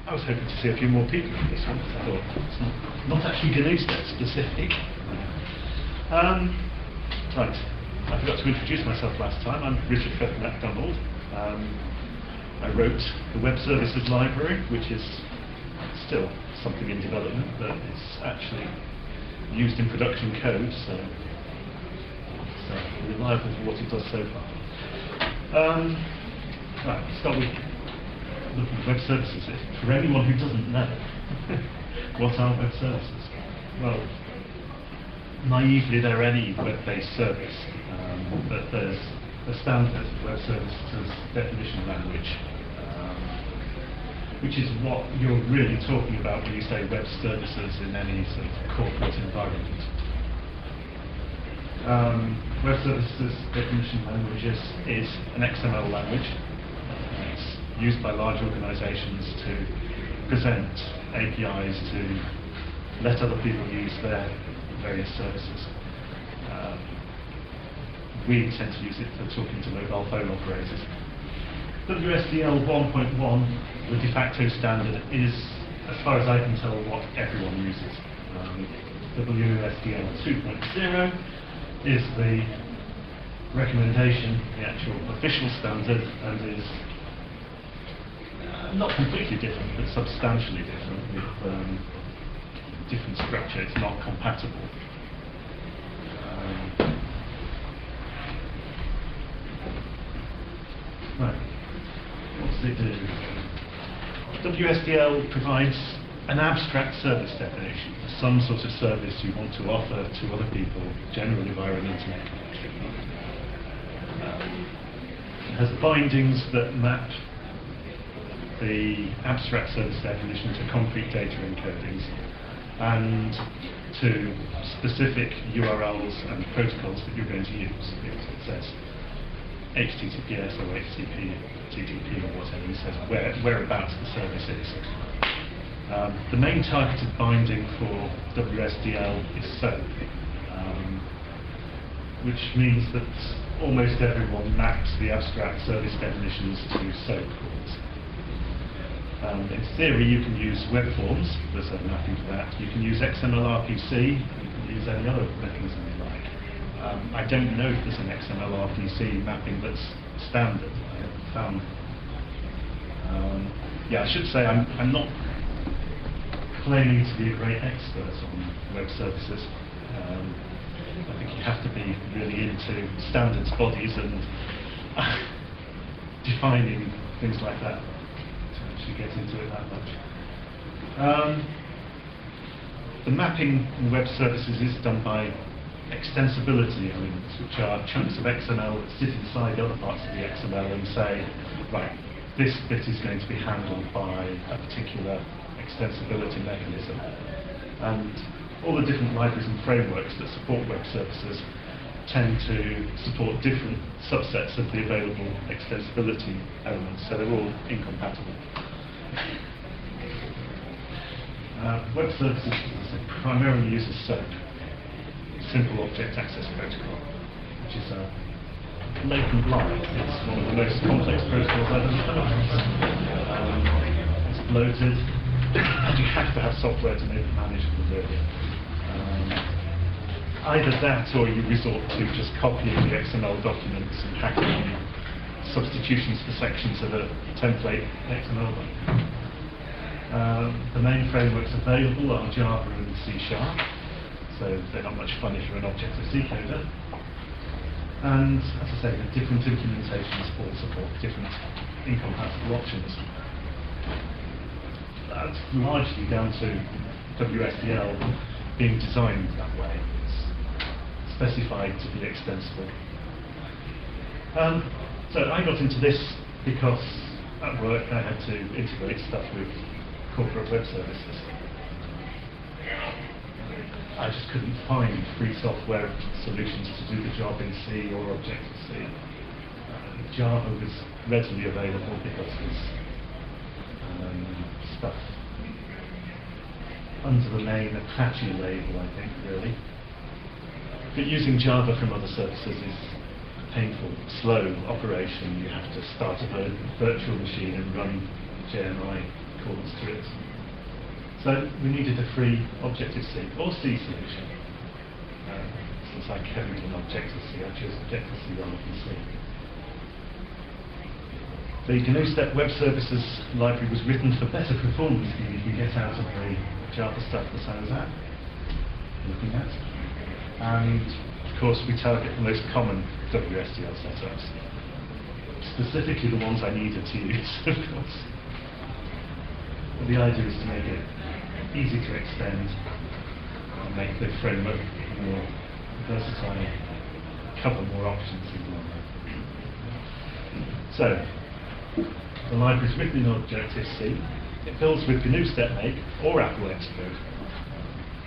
I was hoping to see a few more people in this one, because I thought it's not actually GNU-stat specific. Right, I forgot to introduce myself last time. I'm Riccardo from Macdonald. I wrote the Web Services Library, which is still something in development, but it's actually used in production code, so it's reliable for what it does so far. Right, start with looking at web services. For anyone who doesn't know, what are web services? Well, naively, they're any web-based service, but there's a standard web services definition language, which is what you're really talking about when you say web services in any sort of corporate environment. Web services definition language is an XML language. It's used by large organizations to present APIs to let other people use their various services. We tend to use it for talking to mobile phone operators. WSDL 1.1, the de facto standard, is, as far as I can tell, what everyone uses. WSDL 2.0 is the recommendation, the actual official standard, and is not completely different, but substantially different, with different structure. It's not compatible. Right. What does it do? WSDL provides an abstract service definition for some sort of service you want to offer to other people, generally via an internet connection. It has bindings that map the abstract service definition to concrete data encodings and to specific URLs and protocols that you're going to use. It says HTTPS or HTTP, TTP or whatever. It says whereabouts the service is. The main targeted binding for WSDL is SOAP, which means that almost everyone maps the abstract service definitions to SOAP calls. In theory, you can use web forms, there's a mapping to that. You can use XML-RPC, you can use any other mechanism you like. I don't know if there's an XML-RPC mapping that's standard. I haven't found. Yeah, I should say I'm not claiming to be a great expert on web services. I think you have to be really into standards bodies and defining things like that to actually get into it that much. The mapping in web services is done by extensibility elements, which are chunks of XML that sit inside other parts of the XML and say, right, this bit is going to be handled by a particular extensibility mechanism. And all the different libraries and frameworks that support web services tend to support different subsets of the available extensibility elements, so they're all incompatible. Web services primarily uses SOAP, Simple Object Access Protocol, which is a latent line. It's one of the most complex protocols I've ever heard. It's bloated, and you have to have software to make it manageable, really. Either that, or you resort to just copying the XML documents and hacking substitutions for sections of a template XML document. The main frameworks available are Java and C#, so they're not much fun if you're an Objective-C coder. And, as I say, the different implementations all support different incompatible options. That's largely down to WSDL being designed that way. It's specified to be extensible. So I got into this because at work I had to integrate stuff with corporate web services. I just couldn't find free software solutions to do the job in C or Objective-C. Java was readily available because there's stuff under the main Apache label, I think, really. But using Java from other services is a painful, slow operation. You have to start a virtual machine and run JMI accordance to it. So we needed a free Objective-C or C solution. Since I coded in Objective-C, I chose Objective-C rather than C. The GNU Step Web Services library was written for better performance than you can get out of the Java stuff that I was looking at. And of course we target the most common WSDL setups, specifically the ones I needed to use, of course. But the idea is to make it easy to extend and make the framework more versatile, cover more options in one way. So, the library is written in Objective-C. It builds with GNU Step Make or Apple Xcode.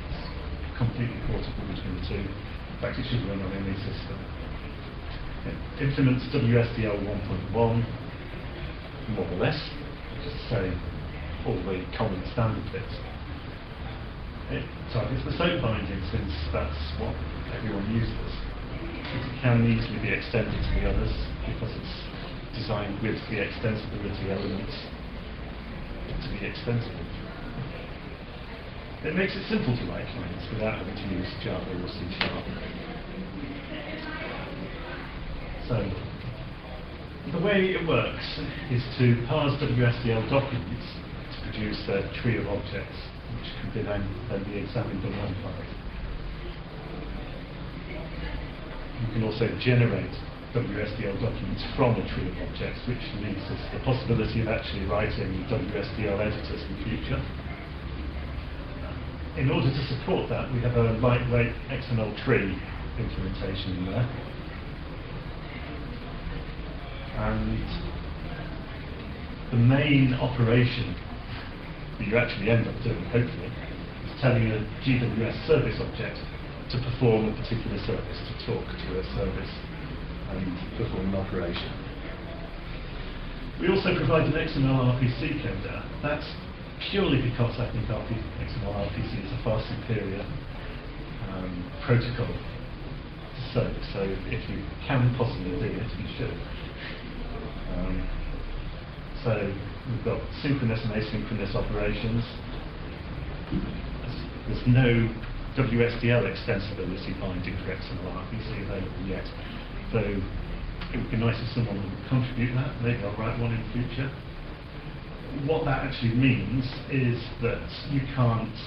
It's completely portable between the two. In fact, it should run on any system. It implements WSDL 1.1, more or less, just say all the common standard bits. It targets the SOAP binding, since that's what everyone uses. It can easily be extended to the others because it's designed with the extensibility elements to be extensible. It makes it simple to write clients without having to use Java or C#. So, the way it works is to parse WSDL documents to produce a tree of objects, which can then be examined and modified. You can also generate WSDL documents from a tree of objects, which leaves us the possibility of actually writing WSDL editors in the future. In order to support that, we have a lightweight XML tree implementation in there. And the main operation that you actually end up doing, hopefully, is telling a GWS service object to perform a particular service, to talk to a service and perform an operation. We also provide an XML RPC coder. That's purely because I think XML RPC is a far superior protocol to SOAP, so if you can possibly do it, you should. So we've got synchronous and asynchronous operations. There's no WSDL extensibility binding for XML RPC available yet, though it would be nice if someone would contribute that. Maybe I'll write one in the future. What that actually means is that you can't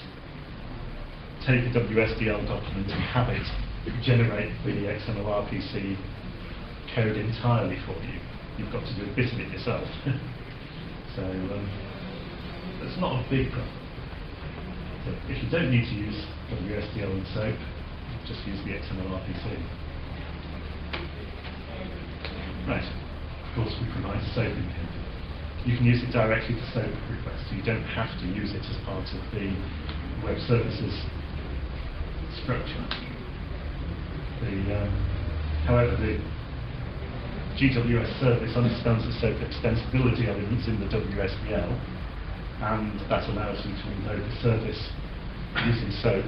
take a WSDL document and have it generate the XML RPC code entirely for you. You've got to do a bit of it yourself. So it's not a big problem. So if you don't need to use WSDL and SOAP, just use the XML RPC. Right. Of course, we provide SOAP in here. You can use it directly to SOAP requests. You don't have to use it as part of the web services structure. However, the GWS service understands the SOAP extensibility elements in the WSDL, and that allows you to invoke a service using SOAP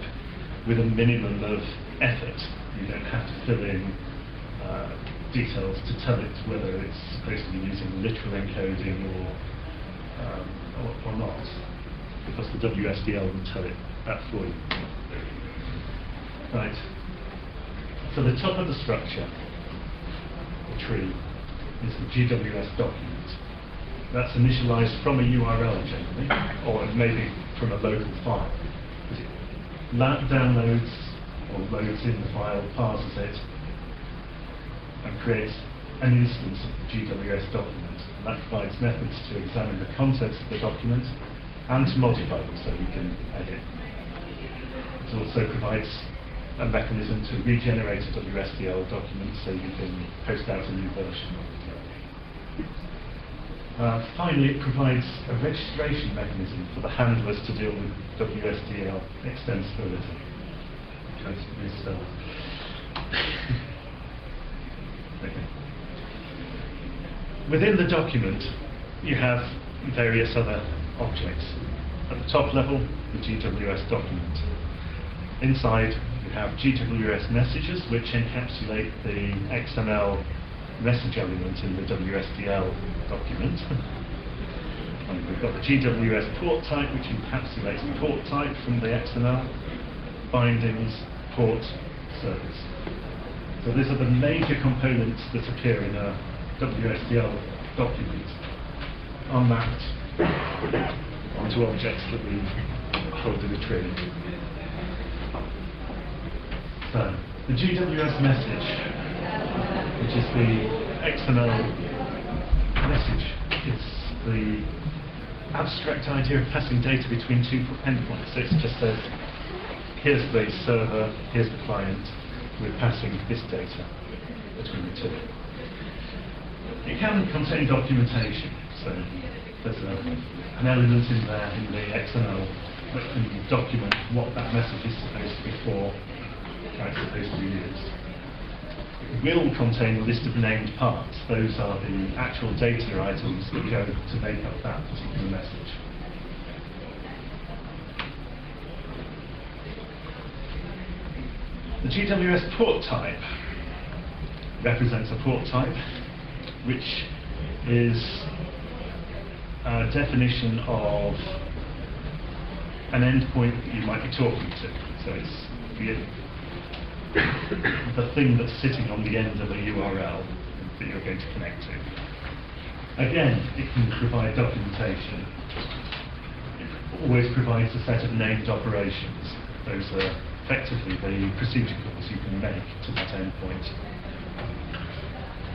with a minimum of effort. You don't have to fill in details to tell it whether it's supposed to be using literal encoding or not, because the WSDL will tell it that for you. Right. So the top of the structure, the tree, is the GWS document. That's initialized from a URL generally, or maybe from a local file. It downloads or loads in the file, parses it, and creates an instance of the GWS document. And that provides methods to examine the contents of the document and to modify them so you can edit. It also provides a mechanism to regenerate a WSDL document so you can post out a new version of it. Finally, it provides a registration mechanism for the handlers to deal with WSDL extensibility. Okay. Within the document, you have various other objects. At the top level, the GWS document. Inside, you have GWS messages, which encapsulate the XML message element in the WSDL document. fine. We've got the GWS port type, which encapsulates the port type from the XML, bindings, port, service. So these are the major components that appear in a WSDL document, are mapped onto objects that we hold in a tree. So, the GWS message, which is the XML message, it's the abstract idea of passing data between two endpoints. So it just says, here's the server, here's the client, we're passing this data between the two. It can contain documentation, so there's an element in there in the XML that can document what that message is supposed to be for, how it's supposed to be used. It will contain a list of named parts. Those are the actual data items that go to make up that particular message. The GWS port type represents a port type, which is a definition of an endpoint that you might be talking to. So it's the thing that's sitting on the end of a URL that you're going to connect to. Again, it can provide documentation. It always provides a set of named operations. Those are effectively the procedure calls you can make to that endpoint.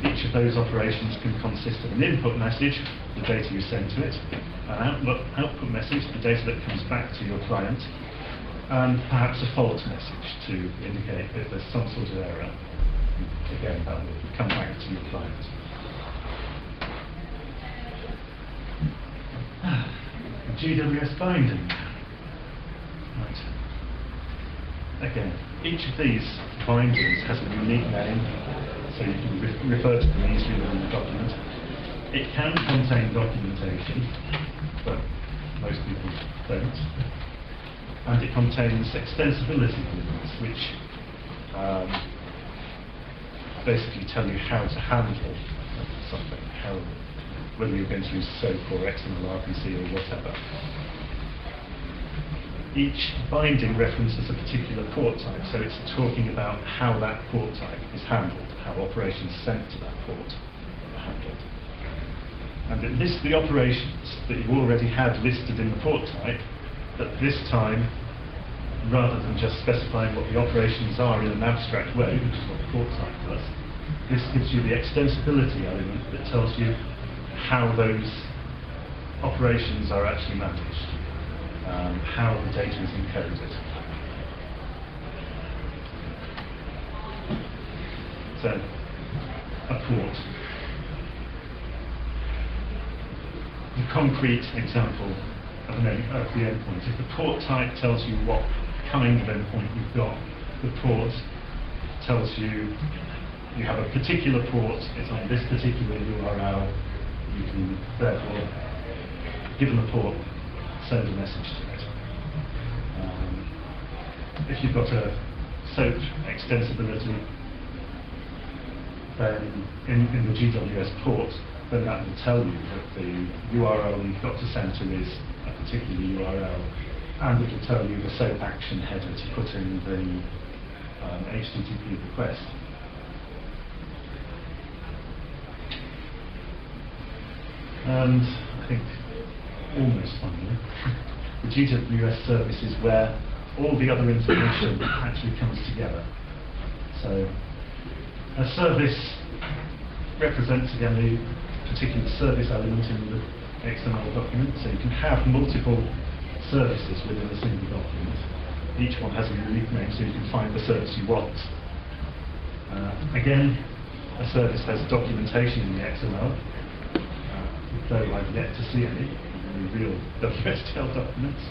Each of those operations can consist of an input message, the data you send to it, an output message, the data that comes back to your client, and perhaps a fault message to indicate that there's some sort of error. Again, that will come back to your client. GWS binding. Right. Again, each of these bindings has a unique name, so you can refer to them easily within the document. It can contain documentation, but most people don't. And it contains extensibility limits, which basically tell you how to handle something, whether you're going to use SOAP or XML RPC or whatever. Each binding references a particular port type, so it's talking about how that port type is handled, how operations sent to that port are handled. And it lists the operations that you already had listed in the port type, but this time, rather than just specifying what the operations are in an abstract way, which is what the port type does, this gives you the extensibility element that tells you how those operations are actually managed. How the data is encoded. So, a port. The concrete example of the endpoint. If the port type tells you what kind of endpoint you've got, the port tells you you have a particular port, it's on this particular URL, you can therefore, given the port, send a message to it. If you've got a SOAP extensibility, then in the GWS port, then that will tell you that the URL you've got to send to is a particular URL, and it will tell you the SOAP action header to put in the HTTP request. And I think almost finally, the GWS service is where all the other information actually comes together. So a service represents again the particular service element in the XML document. So you can have multiple services within a single document. Each one has a unique name, so you can find the service you want. Again, a service has documentation in the XML, though I've yet to see any in the real WSDL documents.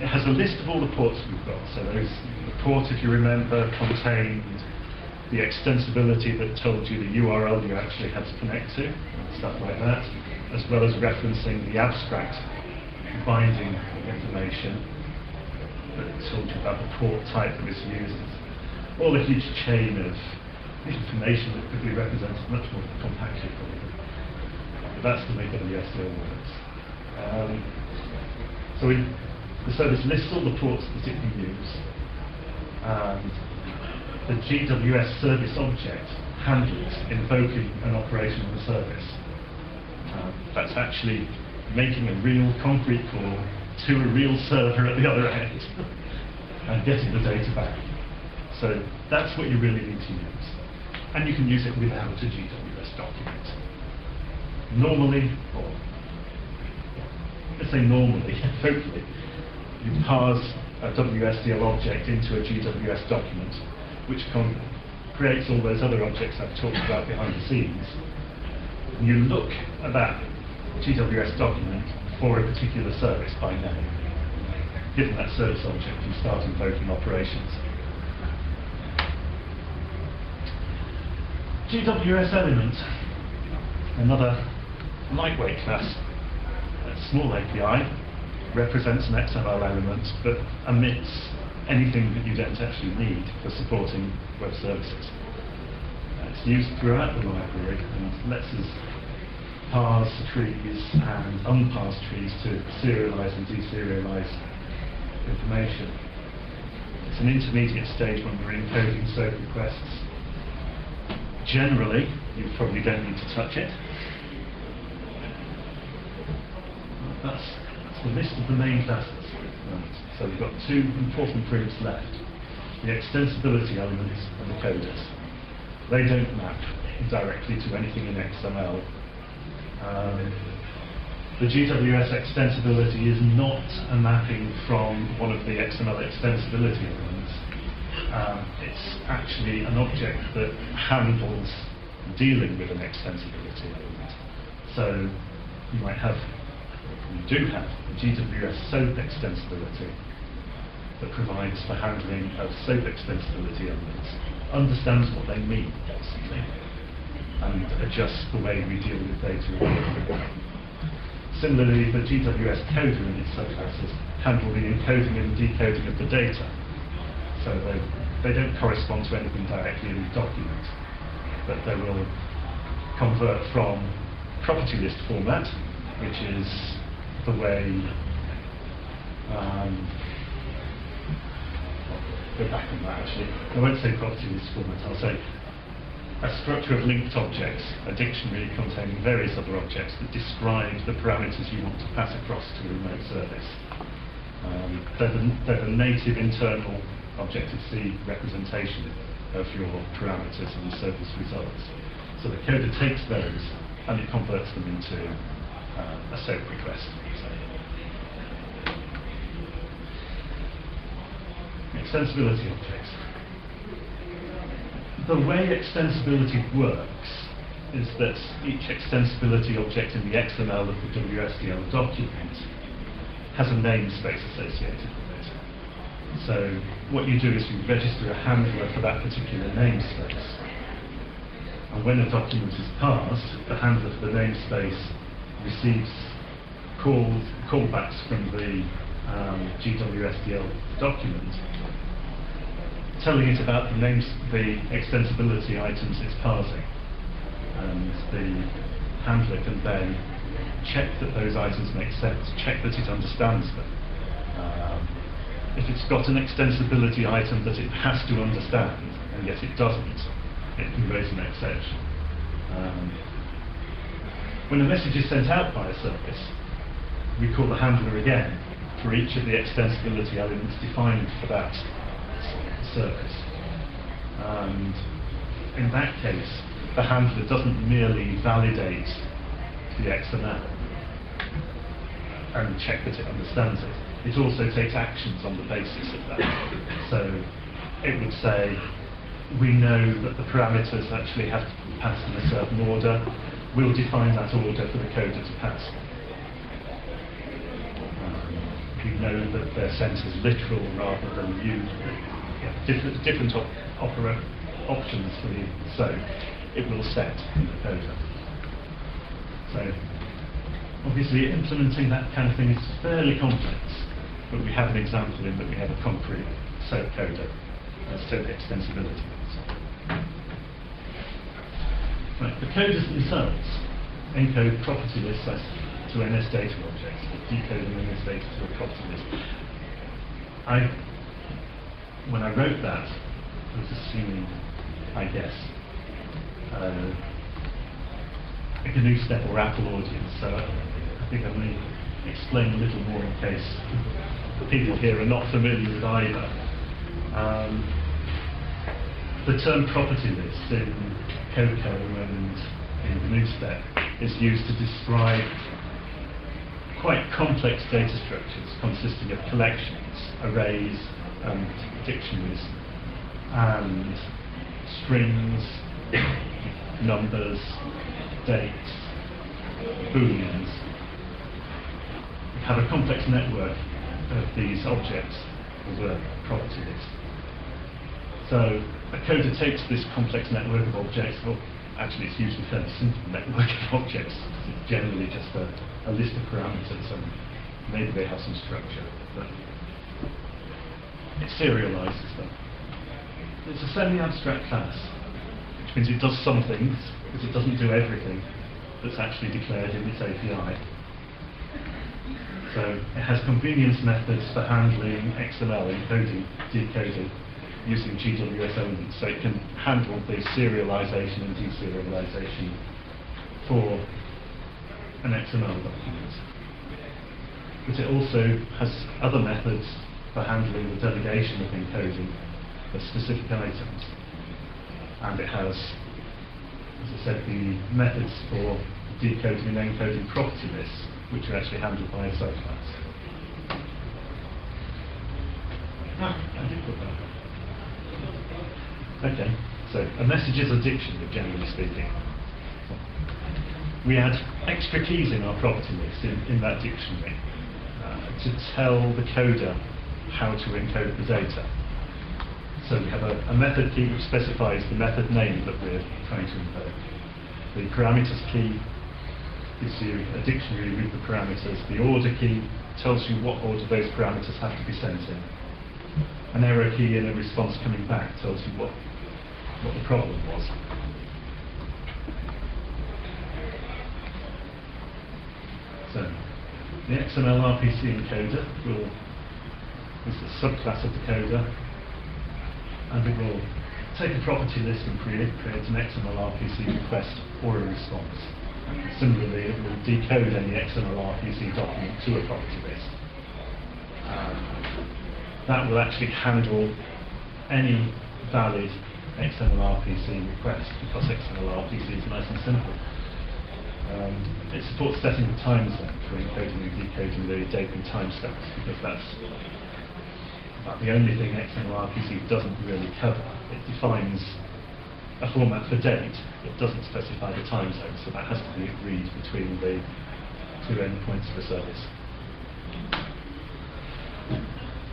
It has a list of all the ports we've got. So the port, if you remember, contained the extensibility that told you the URL you actually had to connect to, and stuff like that, as well as referencing the abstract binding information that told you about the port type that was used. All a huge chain of information that could be represented much more compactly. That's the way WSDL works. So the service lists all the ports that it can use, and the GWS service object handles invoking an operation of the service. That's actually making a real concrete call to a real server at the other end and getting the data back. So that's what you really need to use. And you can use it without a GWS document. Normally, or let's say normally, hopefully, you parse a WSDL object into a GWS document, which creates all those other objects I've talked about behind the scenes. And you look at that GWS document for a particular service by name. Given that service object, you start invoking operations. GWS element, another lightweight class, a small API, represents an XML element but omits anything that you don't actually need for supporting web services. It's used throughout the library and lets us parse trees and unparsed trees to serialize and deserialize information. It's an intermediate stage when we're encoding SOAP requests. Generally, you probably don't need to touch it. That's the list of the main classes. So we've got two important groups left: the extensibility elements and the coders. They don't map directly to anything in XML. The GWS extensibility is not a mapping from one of the XML extensibility elements. It's actually an object that handles dealing with an extensibility element. So you might have, you do have, a GWS SOAP extensibility that provides for handling of SOAP extensibility elements, understands what they mean, basically, and adjusts the way we deal with data. Similarly, the GWS coder and its subclasses handle the encoding and decoding of the data. So they don't correspond to anything directly in the document, but they will convert from property list format, which is the way, go back on that actually, I won't say property list format, I'll say a structure of linked objects, a dictionary containing various other objects that describe the parameters you want to pass across to a remote service. They're the native internal Objective-C representation of your parameters and service results. So the coder takes those and it converts them into a SOAP request. Extensibility objects. The way extensibility works is that each extensibility object in the XML of the WSDL document has a namespace associated with it. So what you do is you register a handler for that particular namespace. And when a document is parsed, the handler for the namespace receives callbacks from the GWSDL document, telling it about the extensibility items it's parsing. And the handler can then check that those items make sense, check that it understands them. If it's got an extensibility item that it has to understand, and yet it doesn't, it can raise an exception. When a message is sent out by a service, we call the handler again for each of the extensibility elements defined for that service. And in that case, the handler doesn't merely validate the XML and check that it understands it. It also takes actions on the basis of that. So it would say, we know that the parameters actually have to be passed in a certain order. We'll define that order for the coder to pass. We know that they're sent as literal rather than different options for the SOAP. It will set in the coder. So obviously implementing that kind of thing is fairly complex, but we have an example in that we have a concrete SOAP coder, SOAP extensibility. Right, the coders themselves. encode property lists as to NS data objects, decoding NS data to a property list. When I wrote that, I was assuming, I guess, a GNU Step or Apple audience, so I think I may explain a little more in case the people here are not familiar with either. The term property list in Cocoa and in GNU Step is used to describe quite complex data structures consisting of collections, arrays, and dictionaries, and strings, numbers, dates, booleans. We have a complex network of these objects as a property list. So a coder takes this complex network of objects, well, actually it's usually a fairly simple network of objects. It's generally just a list of parameters, and maybe they have some structure, but it serializes them. It's a semi-abstract class, which means it does some things, but it doesn't do everything that's actually declared in its API. So it has convenience methods for handling XML encoding, decoding, using GWS elements, so it can handle the serialization and deserialization for an XML document. But it also has other methods for handling the delegation of encoding of specific items. And it has, as I said, the methods for decoding and encoding property lists, which are actually handled by a subclass. I did put that. Okay, so a message is a dictionary, generally speaking. We add extra keys in our property list in that dictionary to tell the coder how to encode the data. So we have a method key which specifies the method name that we're trying to invoke. The parameters key gives you a dictionary with the parameters. The order key tells you what order those parameters have to be sent in. An error key in a response coming back tells you what the problem was. So the XML RPC encoder is a subclass of the coder, and it will take a property list and create an XML RPC request or a response. And similarly, it will decode any XML RPC document to a property list. That will actually handle any valid XML RPC request, because XML RPC is nice and simple. It supports setting the times then for encoding and decoding the date and timestamps, because that's about the only thing XML RPC doesn't really cover. It defines a format for date, it doesn't specify the time zone, so that has to be agreed between the two endpoints of the service.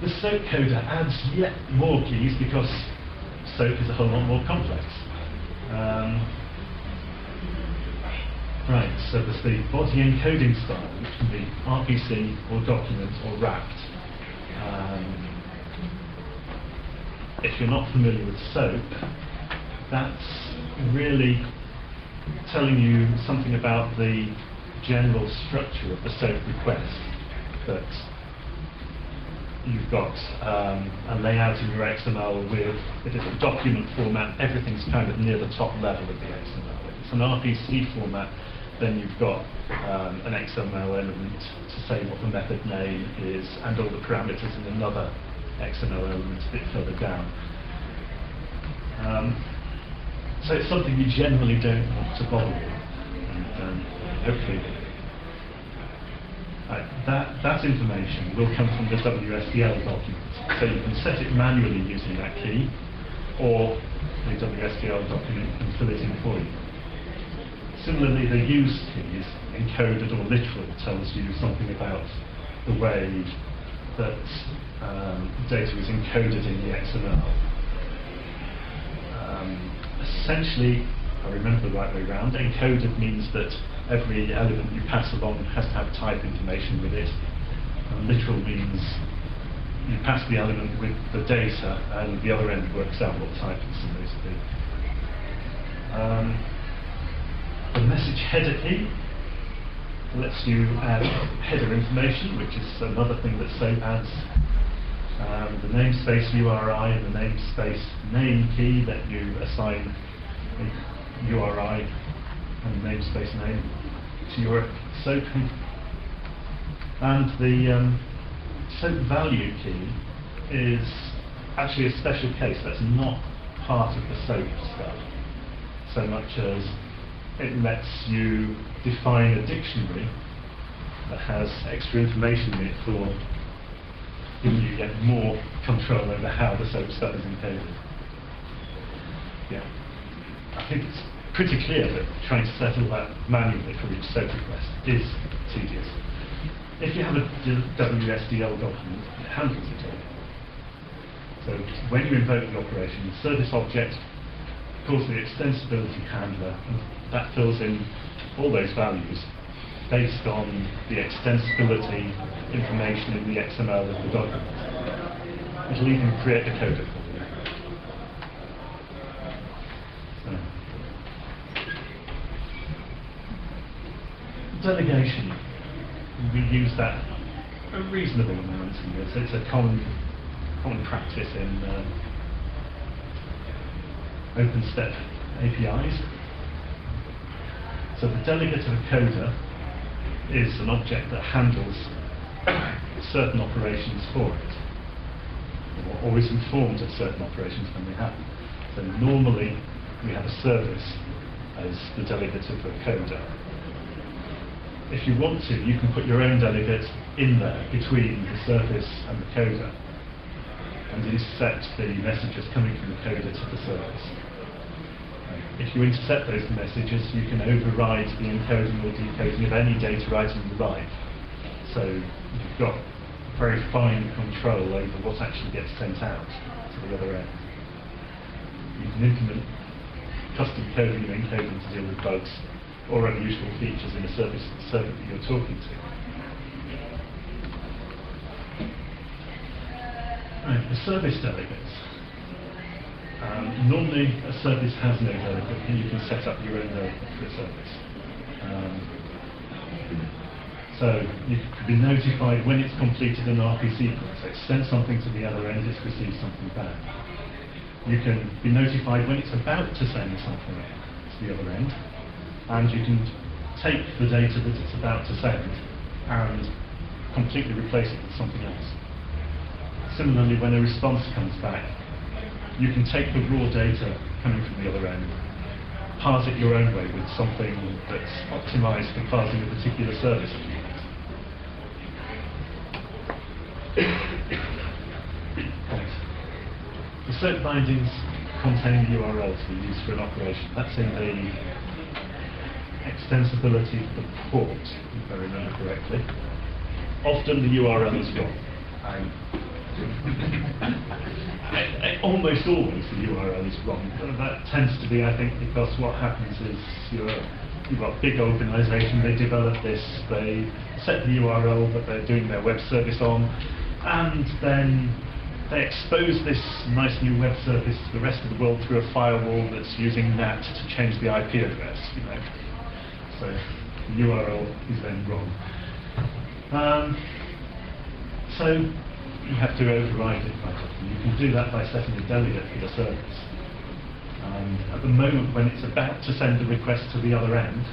The SOAP coder adds yet more keys because SOAP is a whole lot more complex. Right, so there's the body encoding style, which can be RPC or document or wrapped. If you're not familiar with SOAP, that's really telling you something about the general structure of the SOAP request. That you've got a layout in your XML with, if it's a document format, everything's kind of near the top level of the XML. If it's an RPC format, then you've got an XML element to say what the method name is and all the parameters in another XML element a bit further down. So it's something you generally don't want to bother with, and hopefully that information will come from the WSDL document. So you can set it manually using that key, or the WSDL document can fill it in for you. Similarly, the use keys, encoded or literal, tells you something about the way that data is encoded in the XML. Essentially, if I remember the right way around, encoded means that every element you pass along has to have type information with it. And literal means you pass the element with the data and the other end works out what type it's supposed to be. The message header key lets you add header information, which is another thing that SOAP adds. The namespace URI and the namespace name key let you assign a URI and namespace name to your SOAP. And the SOAP value key is actually a special case. That's not part of the SOAP stuff, so much as it lets you define a dictionary that has extra information in it for giving you yet more control over how the SOAP stuff is encoded. Yeah, I think it's pretty clear that trying to settle that manually for each SOAP request is tedious. If you have a WSDL document, it handles it all. So when you invoke the operation, the service object calls the extensibility handler, and that fills in all those values based on the extensibility information in the XML of the document. It'll even create the coder for you. So. Delegation. We use that a reasonable amount. It's a common practice in OpenStep APIs. So the delegate of a coder is an object that handles certain operations for it, or is informed of certain operations when they happen. So normally we have a service as the delegate of a coder. If you want to, you can put your own delegate in there between the service and the coder and intercept the messages coming from the coder to the service. If you intercept those messages, you can override the encoding or decoding of any data item you like. So you've got very fine control over what actually gets sent out to the other end. You can implement custom coding and encoding to deal with bugs or unusual features in a service that you're talking to. Right, the service delegates. Normally a service has no delegate, and you can set up your own delegate for a service. So you can be notified when it's completed an RPC call. So it's sent something to the other end, it's received something back. You can be notified when it's about to send something to the other end, and you can take the data that it's about to send and completely replace it with something else. Similarly, when a response comes back, you can take the raw data coming from the other end, parse it your own way with something that's optimized for parsing a particular service if you want. Right. The SOAP bindings contain URLs we use for an operation. That's in the extensibility of the port, if I remember correctly. Often the URL is wrong. Almost always the URL is wrong. That tends to be, I think, because what happens is you've got a big organisation, they develop this, they set the URL that they're doing their web service on, and then they expose this nice new web service to the rest of the world through a firewall that's using NAT to change the IP address, you know. So the URL is then wrong. So you have to override it quite often. You can do that by setting a delegate for the service. At the moment, when it's about to send a request to the other end,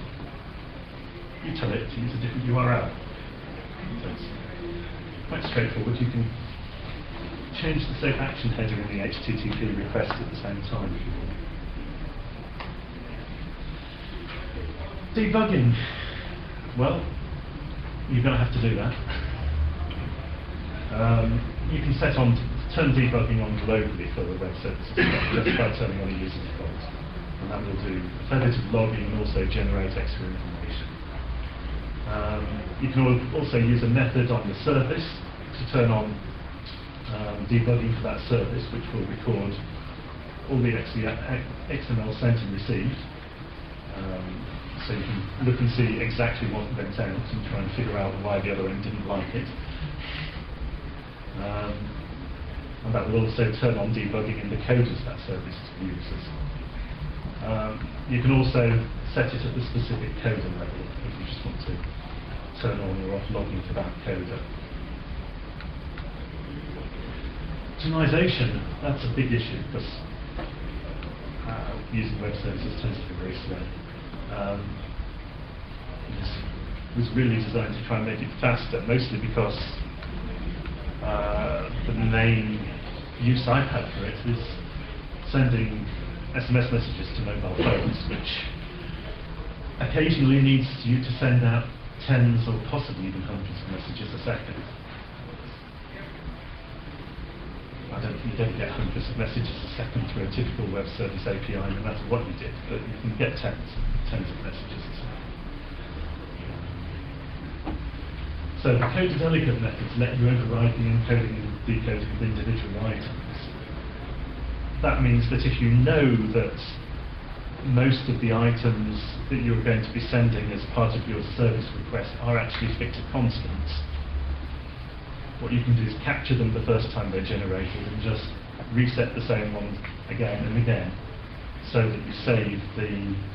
you tell it to use a different URL. So it's quite straightforward. You can change the SOAP action header in the HTTP request at the same time if you want. Debugging. Well, you're going to have to do that. You can turn debugging on globally for the web services just by turning on a user default. And that will do a fair bit of logging and also generate extra information. You can also use a method on the service to turn on debugging for that service, which will record all the XML sent and received. So you can look and see exactly what went out and try and figure out why the other end didn't like it. And that will also turn on debugging in the coders that service uses. You can also set it at the specific coder level if you just want to turn on or off logging for that coder. Optimization, that's a big issue because using web services tends to be very slow. This was really designed to try and make it faster, mostly because the main use I've had for it is sending SMS messages to mobile phones, which occasionally needs you to send out tens or possibly even hundreds of messages a second. You don't get hundreds of messages a second through a typical web service API, no matter what you did, but you can get tens of messages a second. So the coded delegate methods let you override the encoding and decoding of individual items. That means that if you know that most of the items that you're going to be sending as part of your service request are actually fixed constants, what you can do is capture them the first time they're generated and just reset the same ones again and again, so that you save the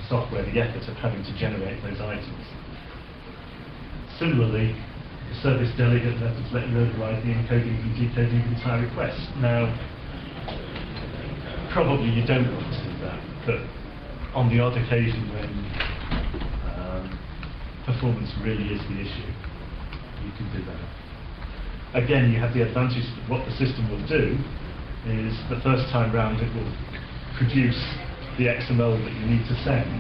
software the effort of having to generate those items. Similarly, the service delegate methods let you override the encoding and decoding of entire requests. Now, probably you don't want to do that, but on the odd occasion when performance really is the issue, you can do that. Again, you have the advantage that what the system will do is the first time round it will produce the XML that you need to send,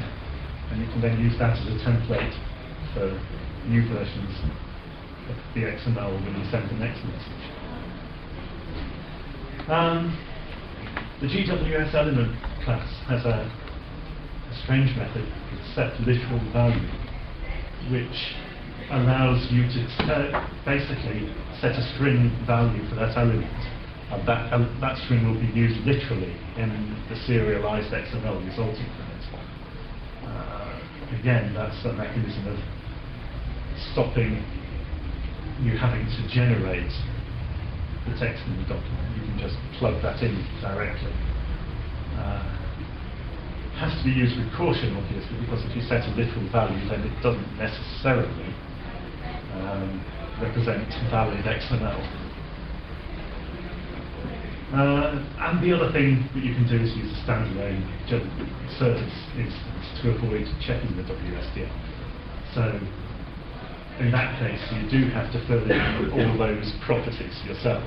and you can then use that as a template for new versions of the XML when you send the next message. The GWS element class has a strange method, it's set literal value, which allows you to basically set a string value for that element, and that string will be used literally in the serialized XML resulting from it. Again, that's a mechanism of stopping you having to generate the text in the document. You can just plug that in directly. It has to be used with caution, obviously, because if you set a literal value, then it doesn't necessarily represent valid XML. And the other thing that you can do is use a standalone service instance to avoid checking the WSDL. So in that case, you do have to fill in all those properties yourself.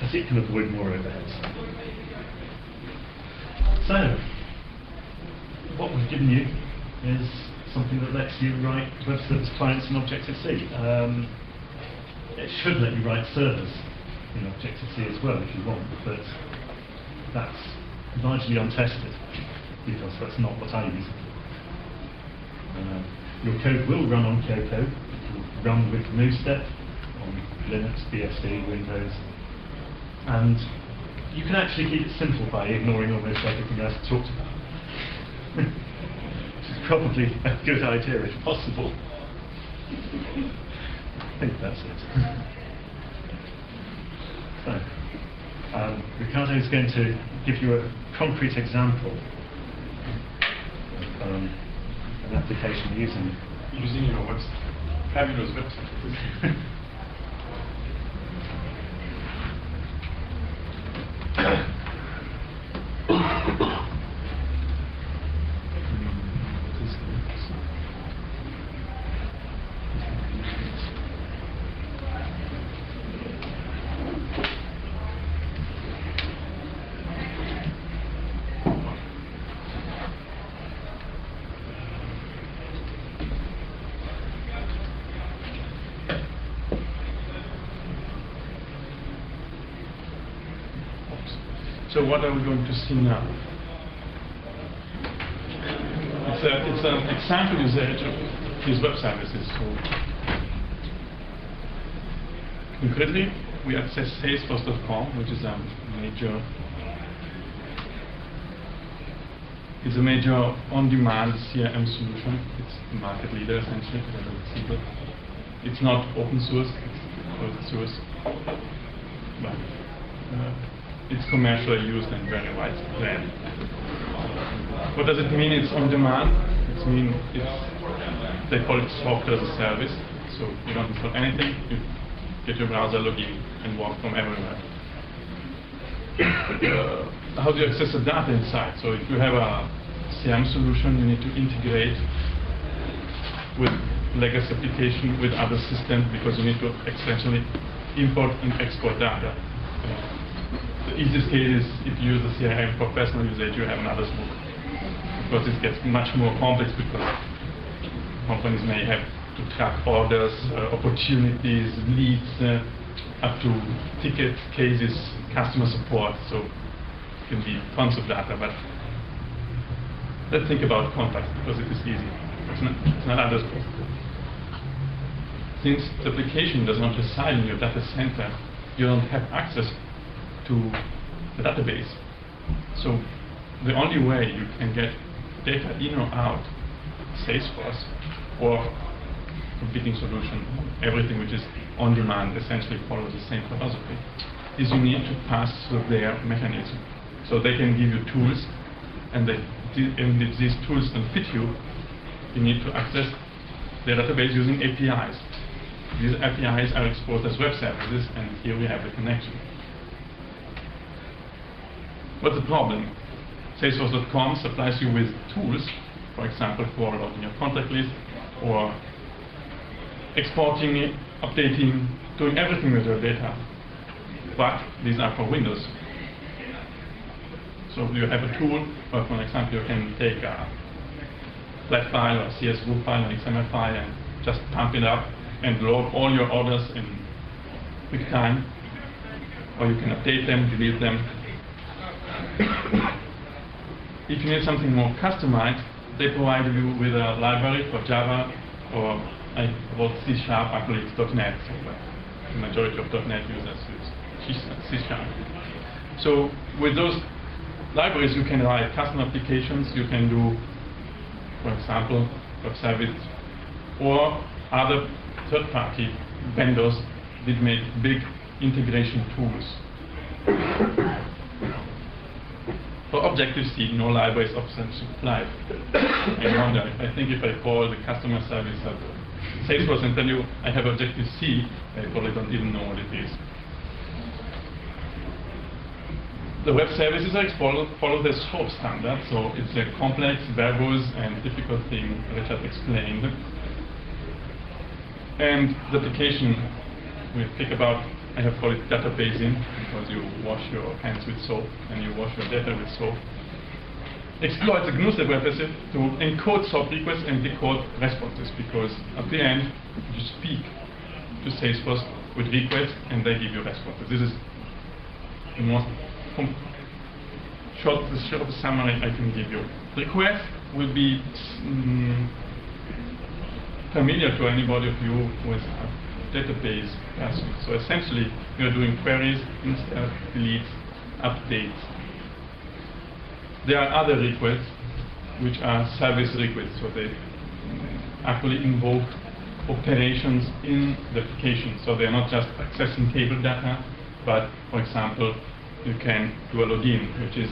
As it can avoid more overheads. So, what we've given you is something that lets you write web service clients in Objective-C. It should let you write servers in Objective-C as well if you want, but that's largely untested because that's not what I use it for. Your code will run on Kyoko. It will run with GNU-step on Linux, BSD, Windows, and you can actually keep it simple by ignoring almost everything I've talked about. Which is probably a good idea if possible. I think that's it. So, Riccardo is going to give you a concrete example of an application using your website. Fabulous website. So what are we going to see now? It's an example usage of these web services. So concretely, we access Salesforce.com, which is a major on-demand CRM solution. It's the market leader essentially. It's not open source; it's closed source. But it's commercially used and very widespread. What does it mean it's on demand? It means they call it software as a service. So you don't install anything, you get your browser login and work from everywhere. How do you access the data inside? So if you have a CRM solution, you need to integrate with legacy application with other systems because you need to essentially import and export data. The easiest case is if you use the CRM for personal usage, you have another book. Because it gets much more complex because companies may have to track orders, opportunities, leads, up to ticket cases, customer support. So it can be tons of data, but let's think about contacts because it is easy. It's not others. Since the application does not reside in your data center, you don't have access to the database. So the only way you can get data in or out Salesforce or competing solution, everything which is on demand essentially follows the same philosophy, is you need to pass through their mechanism. So they can give you tools, and if these tools don't fit you, you need to access the database using APIs. These APIs are exposed as web services, and here we have the connection. What's the problem? Salesforce.com supplies you with tools, for example, for loading your contact list, or exporting, updating, doing everything with your data. But these are for Windows. So you have a tool, or for example, you can take a flat file or CSV file, an XML file, and just pump it up and load all your orders in quick time, or you can update them, delete them. If you need something more customized, they provide you with a library for Java, or I wrote C#, actually it's .NET, so the majority of .NET users use C#. So with those libraries you can write custom applications, you can do, for example, web service, or other third-party vendors did make big integration tools. For Objective-C, no library is often supplied. I wonder, I think if I call the customer service at Salesforce and tell you I have Objective-C, they probably don't even know what it is. The web services are follow the SOAP standard, so it's a complex, verbose, and difficult thing Richard explained. And the application we think about, I have called it databasing, because you wash your hands with soap and you wash your data with soap. Exploits the GNU website to encode SOAP requests and decode responses, because at the end you speak to Salesforce with requests and they give you responses. This is the most short summary I can give you. Request will be familiar to anybody of you who is a database person. So essentially, we are doing queries, insert, delete, updates. There are other requests, which are service requests, so they actually invoke operations in the application. So they are not just accessing table data, but for example, you can do a login, which is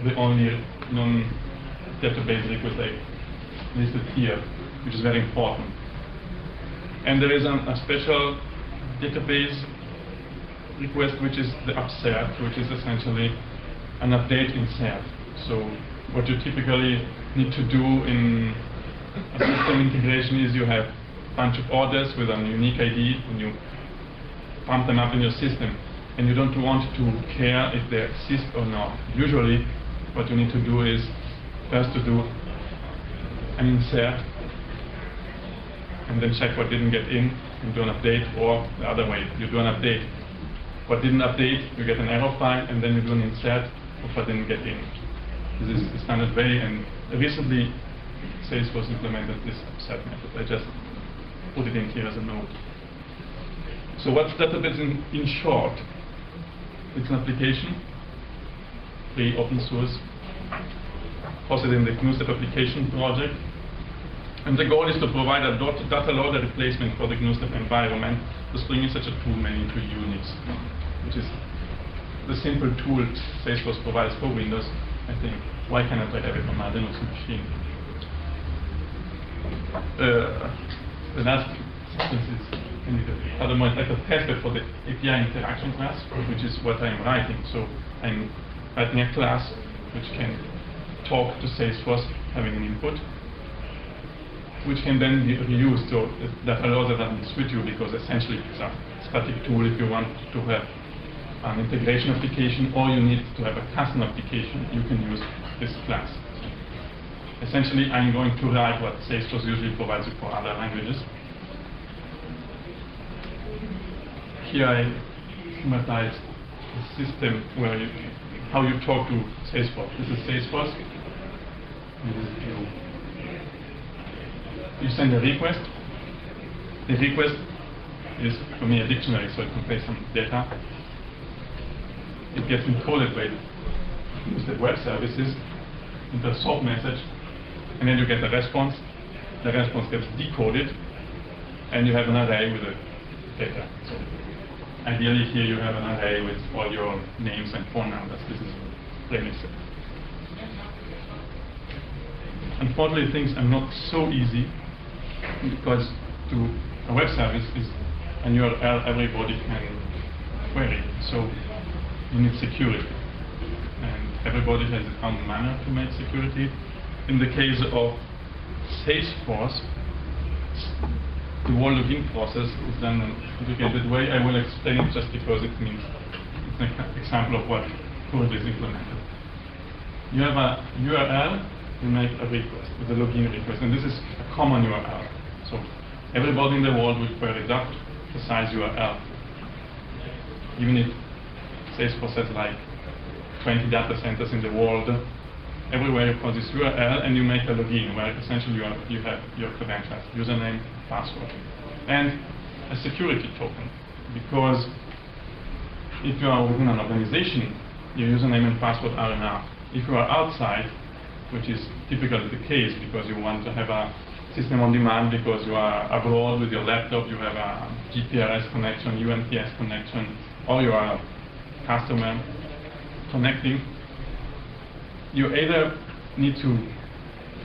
the only non-database request I listed here, which is very important. And there is a special database request, which is the upsert, which is essentially an update insert. So what you typically need to do in a system integration is you have a bunch of orders with a unique ID, and you pump them up in your system. And you don't want to care if they exist or not. Usually, what you need to do is first to do an insert, and then check what didn't get in, and do an update, or the other way, you do an update. What didn't update, you get an error file, and then you do an insert of what didn't get in. This is the standard way, and recently Salesforce implemented this upsert method. I just put it in here as a note. So what's database in short? It's an application, free, open source, hosted in the GNU application project. And the goal is to provide a data loader replacement for the GNU environment, thus bringing such a tool mainly to Unix, which is the simple tool Salesforce provides for Windows, I think, why cannot I have it on my Linux machine? The last sentence is, furthermore, it's like a tester for the API interaction class, which is what I'm writing. So I'm writing a class which can talk to Salesforce, having an input, which can then be reused. So that allows that to switch you, because essentially it's a static tool if you want to have an integration application, or you need to have a custom application, you can use this class. Essentially, I'm going to write what Salesforce usually provides you for other languages. Here I schematize the system where how you talk to Salesforce. This is Salesforce. You send a request. The request is, for me, a dictionary, so it contains some data. It gets encoded by the web services into a SOAP message, and then you get the response. The response gets decoded, and you have an array with the data. So ideally, here you have an array with all your names and phone numbers. This is plainly said. Unfortunately, things are not so easy, because to a web service is an URL everybody can query. So you need security, and everybody has its own manner to make security. In the case of Salesforce, the whole login process is done in a complicated way. I will explain it just because it means it's an example of what code is implemented. You have a URL, you make a request with a login request, and this is a common URL. So everybody in the world will query that precise URL. Even if Salesforce has like 20 data centers in the world, everywhere you call this URL and you make a login where essentially you have your credentials, username, password, and a security token. Because if you are within an organization, your username and password are enough. If you are outside, which is typically the case because you want to have a system on demand, because you are abroad with your laptop, you have a GPRS connection, UMTS connection, or you are a customer connecting, you either need to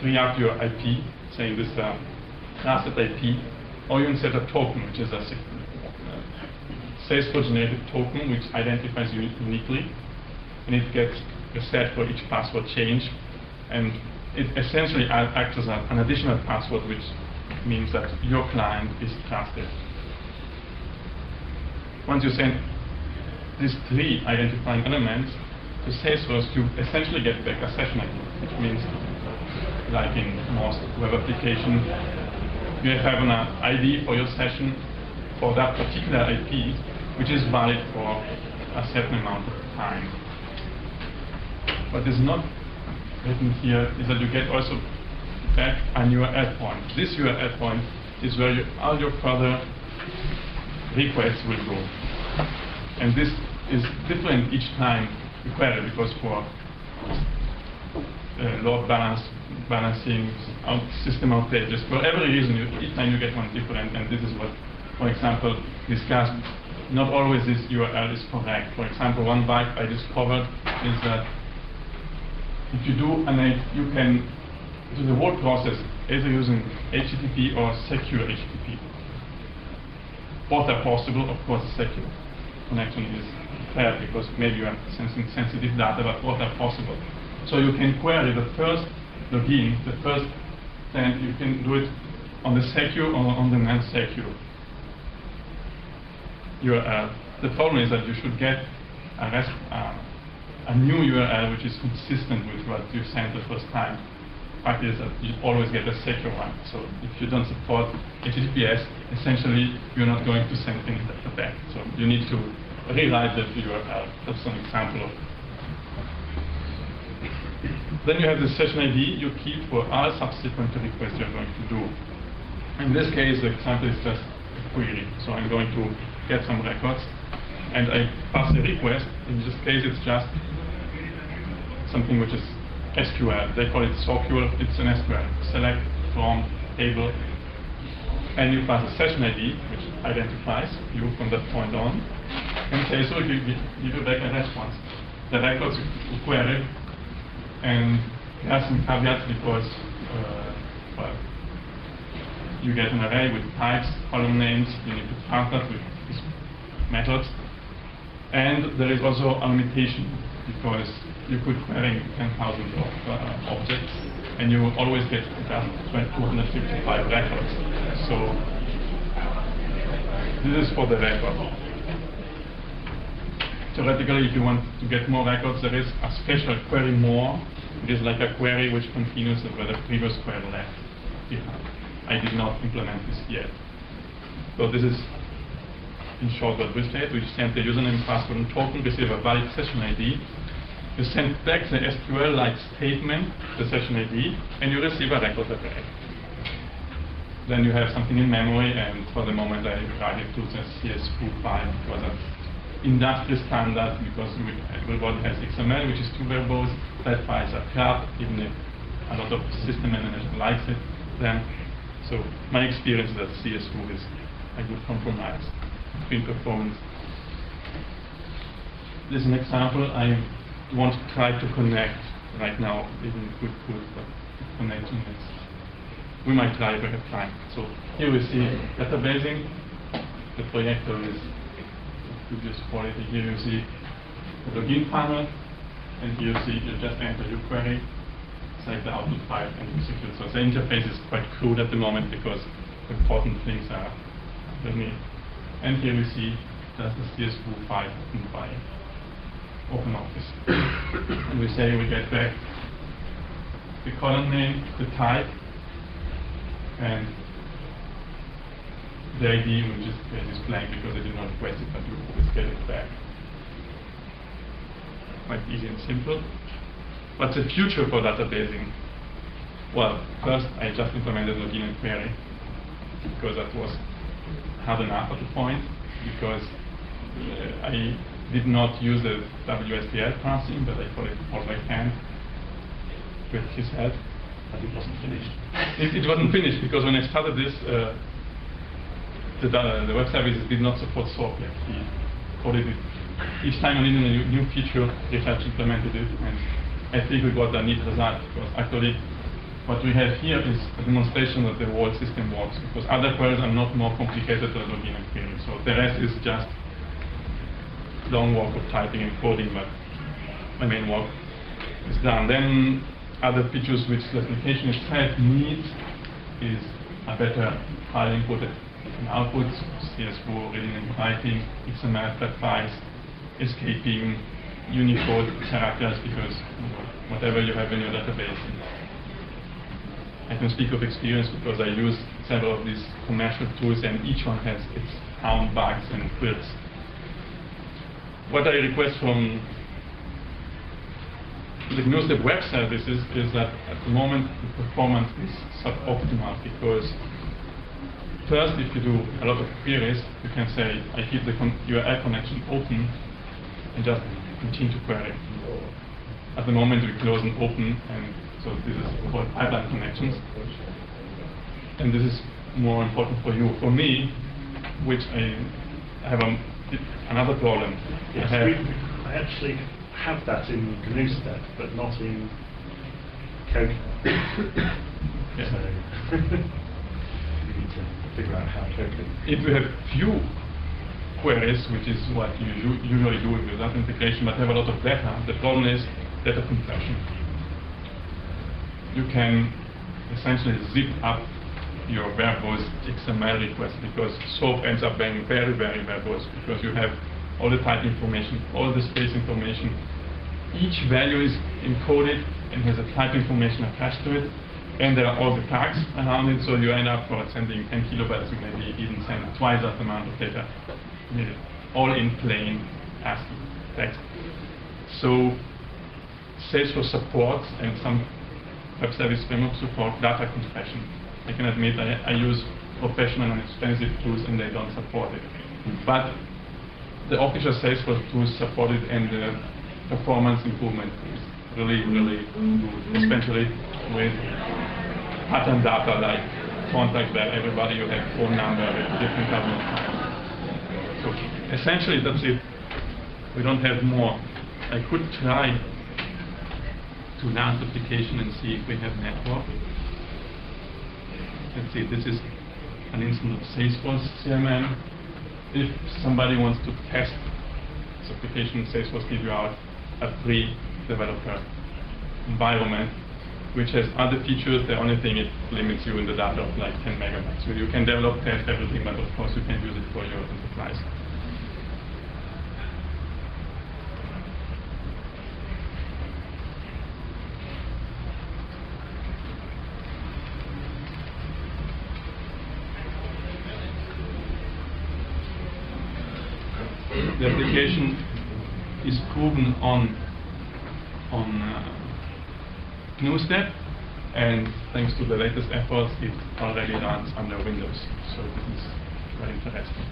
free up your IP, saying this trusted IP, or you insert a token, which is a Salesforce generated token, which identifies you uniquely, and it gets reset for each password change, and it essentially acts as an additional password, which means that your client is trusted. Once you send these three identifying elements to Salesforce, you essentially get back a session ID, which means, like in most web applications, you have an ID for your session for that particular IP, which is valid for a certain amount of time. What is not written here is that you get also back a URL point. This URL point is where all your further requests will go. And this is different each time you query, because for load balancing, system outages, for every reason, each time you get one different, and this is what, for example, discussed. Not always this URL is correct. For example, one bug I discovered is that if you you can do the whole process either using HTTP or secure HTTP. Both are possible. Of course, the secure connection is fair because maybe you are sensing sensitive data, but both are possible. So you can query the first login, the first, then you can do it on the secure or on the non-secure URL. The problem is that you should get a new URL which is consistent with what you sent the first time. The fact is that you always get a secure one. So if you don't support HTTPS, essentially you're not going to send any data back. So you need to rewrite the URL. That's an example of. Then you have the session ID you keep for all subsequent requests you're going to do. In this case, the example is just a query. So I'm going to get some records, and I pass the request. In this case, it's just something which is SQL. They call it SOQL. It's an SQL. Select from table, and you pass a session ID, which identifies you from that point on. and Salesforce will give you back a response. The records you query, and there are some caveats because well, you get an array with types, column names, you need to count that with these methods. And there is also a limitation because you could query 10,000 objects and you will always get just 255 records. So this is for the record. Theoretically, if you want to get more records, there is a special query more. It is like a query which continues where the previous query left behind. I did not implement this yet. So this is, in short, what we said. We send the username, password, and token, receive a valid session ID. You send back the SQL-like statement, the session ID, and you receive a record array. Then you have something in memory, and for the moment I write it to the CS2 file because that's industry standard, because everybody has XML, which is two verbose. That files are crap, even if a lot of system managers likes it. Then, so my experience is that CS2 is a good compromise between performance. This is an example. I want to try to connect right now, even good code, but connection is, we might try if we have time. So here we see databasing. The projector is previous quality. Here you see the login panel, and here you see you just enter your query, select the output file, and execute. So the interface is quite crude at the moment because important things are underneath. And here we see that's the CS2 file opened by OpenOffice. And we say we get back the column name, the type, and the ID will just is blank because I did not request it, but you always get it back. Quite easy and simple. What's the future for databasing? Well, first I just implemented login and query because that was hard enough at the point, because I did not use the WSDL parsing, but I call it all by hand with his help. But it wasn't finished. It wasn't finished because when I started this, the web services did not support SOAP yet. He coded it. Each time I needed a new feature, Riccardo implemented it, and I think we got a neat result, because actually what we have here is a demonstration that the whole system works, because other queries are not more complicated than login and query. So the rest is just long work of typing and coding, but my main work is done. Then other features which the application itself needs is a better file input and output, CS4, reading and writing, XML flat files, escaping Unicode characters, because whatever you have in your database. I can speak of experience because I use several of these commercial tools, and each one has its own bugs and quirks. What I request from the GNU web services is that at the moment the performance is suboptimal, because first, if you do a lot of queries, you can say, I keep the URL connection open and just continue to query. At the moment, we close and open, and so this is called pipeline connections. And this is more important for you. For me, which I have another problem. Yes, I actually have that in GNU step, but not in code. Yeah. So you need to figure out how to. If you have few queries, which is what you usually do with that integration, but have a lot of data, the problem is data compression. You can essentially zip up your verbose XML request, because SOAP ends up being very, very verbose, because you have all the type information, all the space information. Each value is encoded and has a type information attached to it, and there are all the tags around it, so you end up for sending 10 kilobytes, you maybe even send twice that amount of data, all in plain ASCII text. So Salesforce supports, and some web service frameworks support data compression. I can admit I use professional and expensive tools and they don't support it. But the official Salesforce tools support it, and the performance improvement is really, really good, especially with pattern data like contact where everybody you have phone number with different government files. So essentially that's it. We don't have more. I could try to launch the application and see if we have network. Let's see, this is an instance of Salesforce CMM. If somebody wants to test this application, Salesforce gives you out a free developer environment, which has other features. The only thing, it limits you in the data of like 10 megabytes. So you can develop, test everything, but of course you can use it for your enterprise. The application is proven on GNU-step, and thanks to the latest efforts, it already runs under Windows. So this is very interesting.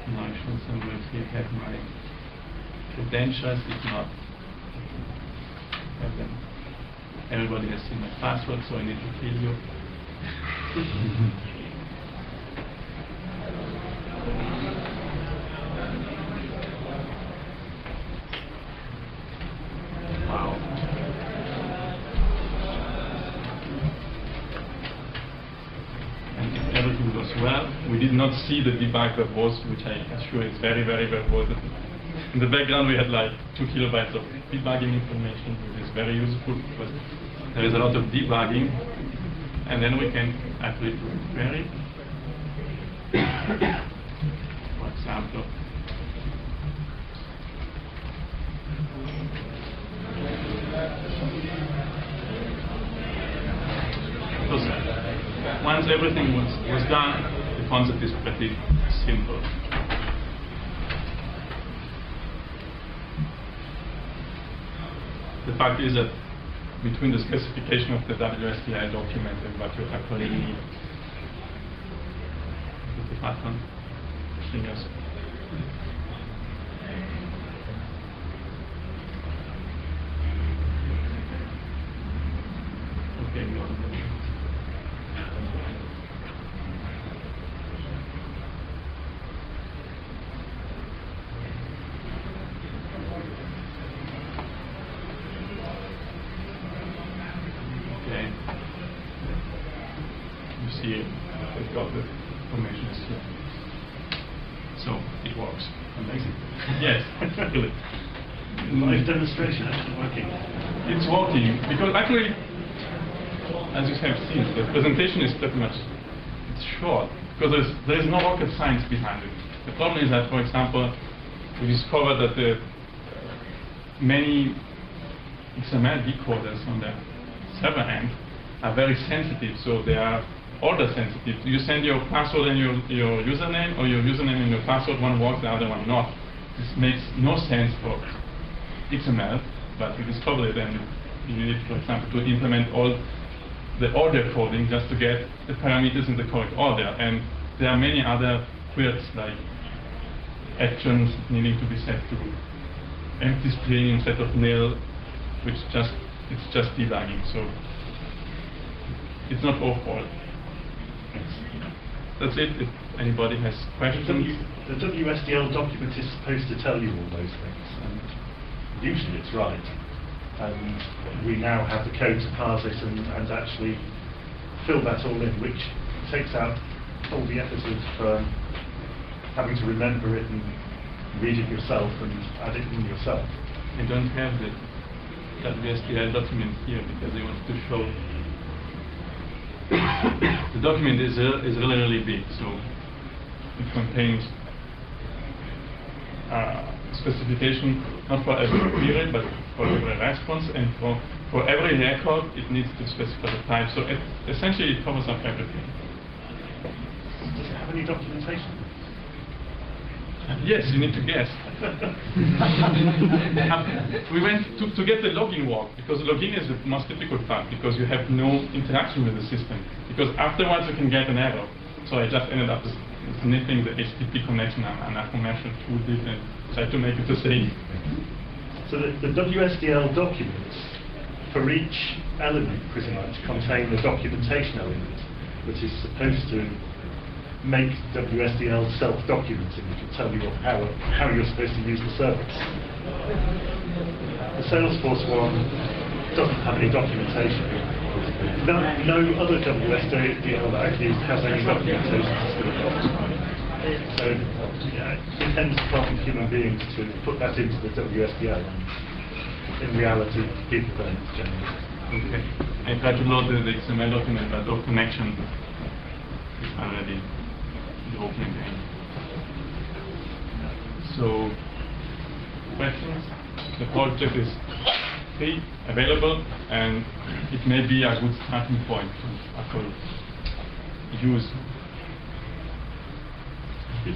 Now I should somewhere here have my credentials. If not, have them. Everybody has seen my password, so I need to kill you. Wow. And if everything goes well, we did not see the debugger voice, which I assure is very, very verbose. In the background, we had like 2 kilobytes of debugging information, which is very useful because there is a lot of debugging, and then we can actually do a query. For example, once everything was done, the concept is pretty simple. The fact is that between the specification of the WSDI document and what you actually need, the button, fingers. Okay, go on. Okay. You see, we've got the information here. So it works. Amazing. Yes, really. Live demonstration actually working. It's working because actually, as you have seen, the presentation is pretty much short because there is no rocket science behind it. The problem is that, for example, we discovered that the many XML decoders on the server end are very sensitive, so they are order sensitive. You send your password and your username, or your username and your password, one works, the other one not. This makes no sense for XML, but we discovered it, and you need, for example, to implement all the order coding just to get the parameters in the correct order. And there are many other queries like actions needing to be set to empty string instead of nil, which it's just debugging. So it's not awful. That's it. If anybody has questions. The WSDL document is supposed to tell you all those things, and usually it's right. And we now have the code to parse it and actually fill that all in, which takes out all the effort of having to remember it and read it yourself and add it in yourself. I don't have the WSDL document here because I wanted to show. The document is really big, so it contains specification not for every query but for every response, and for every record it needs to specify the type. So essentially it covers up everything. Does it have any documentation? Yes, you need to guess. We went to get the login work, because login is the most difficult part, because you have no interaction with the system. Because afterwards you can get an error. So I just ended up sniffing the HTTP connection and a commercial tool did and tried to make it the same. So the WSDL documents for each element pretty much contain the documentation element, which is supposed to make WSDL self-documenting. It will tell you how you're supposed to use the service. The Salesforce one doesn't have any documentation. No other WSDL that I've used has any documentation system. So yeah, it depends upon human beings to put that into the WSDL. In reality, people don't generally. Okay. I tried to load the XML document, but the connection is already broken again. So, questions? The project is free, available, and it may be a good starting point to actually use. Good.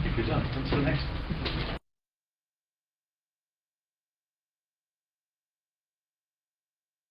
If you're done, on to the next.